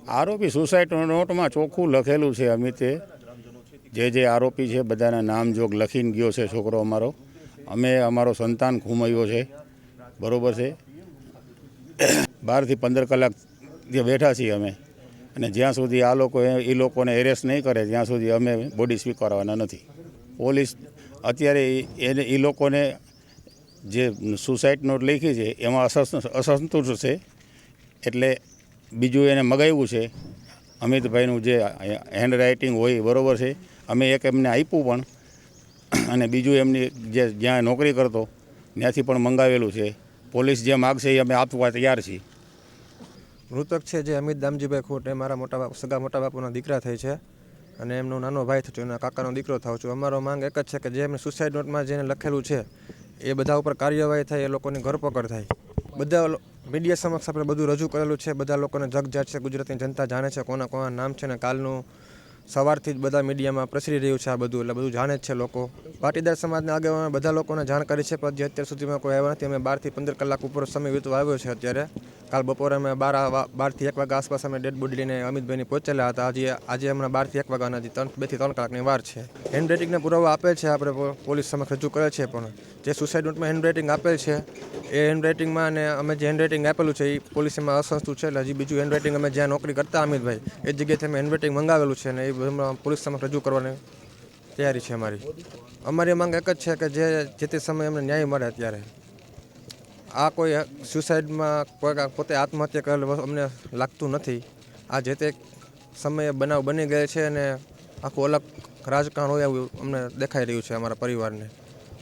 આરોપી સુસાઇડ નોટમાં ચોખ્ખું લખેલું છે. અમિતે જે આરોપી છે બધાના નામ જોગ લખીને ગયો છે છોકરો અમારો. અમે અમારો સંતાન ખૂમાયો છે, બરાબર છે. 12 થી 15 કલાક ત્યાં બેઠા છીએ અમે, અને જ્યાં સુધી આ લોકો એ લોકોને એરેસ્ટ નહીં કરે ત્યાં સુધી અમે બોડી સ્વીકારવાના નથી. પોલીસ અત્યારે એ લોકોને જે સુસાઇડ નોટ લખી છે એમાં અસંતુષ્ટ છે, એટલે બીજું એને મગાવ્યું છે. અમિતભાઈનું જે હેન્ડ રાઇટિંગ હોય બરાબર છે, અમે એક એમને આપ્યું પણ, અને બીજું એમની જે જ્યાં નોકરી કરતો ત્યાંથી પણ મંગાવેલું છે. પોલીસ જે માગશે એ અમે આપવા તૈયાર છીએ. મૃતક છે જે અમિત દામજીભાઈ ખોટ એ મારા સગા મોટા બાપુના દીકરા થાય છે, અને એમનો નાનો ભાઈ થયો, એના કાકાનો દીકરો થાવ છું. અમારો માંગ એક જ છે કે જે એમને સુસાઇડ નોટમાં જેને લખેલું છે એ બધા ઉપર કાર્યવાહી થાય, એ લોકોની ધરપકડ થાય. બધા મીડિયા સમક્ષ આપણે બધું રજૂ કરેલું છે, બધા લોકોને જગજાત છે, ગુજરાતની જનતા જાણે છે કોના કોના નામ છે, ને કાલનું સવારથી જ બધા મીડિયામાં પ્રસરી રહ્યું છે આ બધું, એટલે બધું જાણે જ છે લોકો. પાટીદાર સમાજના આગેવાનો બધા લોકોને જાણ કરી છે, પણ જે અત્યાર સુધીમાં કોઈ આવ્યા નથી. અમે 12 થી 15 કલાક ઉપર સમય વીતવા આવ્યો છે અત્યારે. કાલ બપોરે અમે 12 થી 1 વાગ્યા આસપાસ અમે ડેડ બોડી લઈને અમિતભાઈની પહોંચેલા હતા. આજે હમણાં 12 થી 1 વાગ્યાના 2 થી 3 કલાકની વાર છે. હેન્ડ રાઇટિંગના પુરાવા આપેલ છે, આપણે પોલીસ સમક્ષ રજૂ કરે છે, પણ જે સુસાઇડ નોટમાં હેન્ડ રાઇટિંગ આપેલ છે એ હેન્ડ રાઇટિંગમાં, અને અમે જે હેન્ડ રાઇટિંગ આપેલું છે એ પોલીસ એમાં અસંતુષ્ટ છે. એટલે હજી બીજું હેન્ડ રાઇટિંગ અમે જ્યાં નોકરી કરતા અમિતભાઈ એ જગ્યાએથી અમે હેન્ડ રાઇટિંગ મંગાવેલું છે, અને એ પોલીસ સમક્ષ રજૂ કરવાની તૈયારી છે અમારી માંગ એક જ છે કે જે તે સમયે અમને ન્યાય મળે. અત્યારે આ કોઈ સુસાઇડમાં કોઈ પોતે આત્મહત્યા કરેલ અમને લાગતું નથી. આ જે તે સમયે બનાવ બની ગયો છે, અને આખું અલગ રાજકારણ હોય એવું અમને દેખાઈ રહ્યું છે અમારા પરિવારને.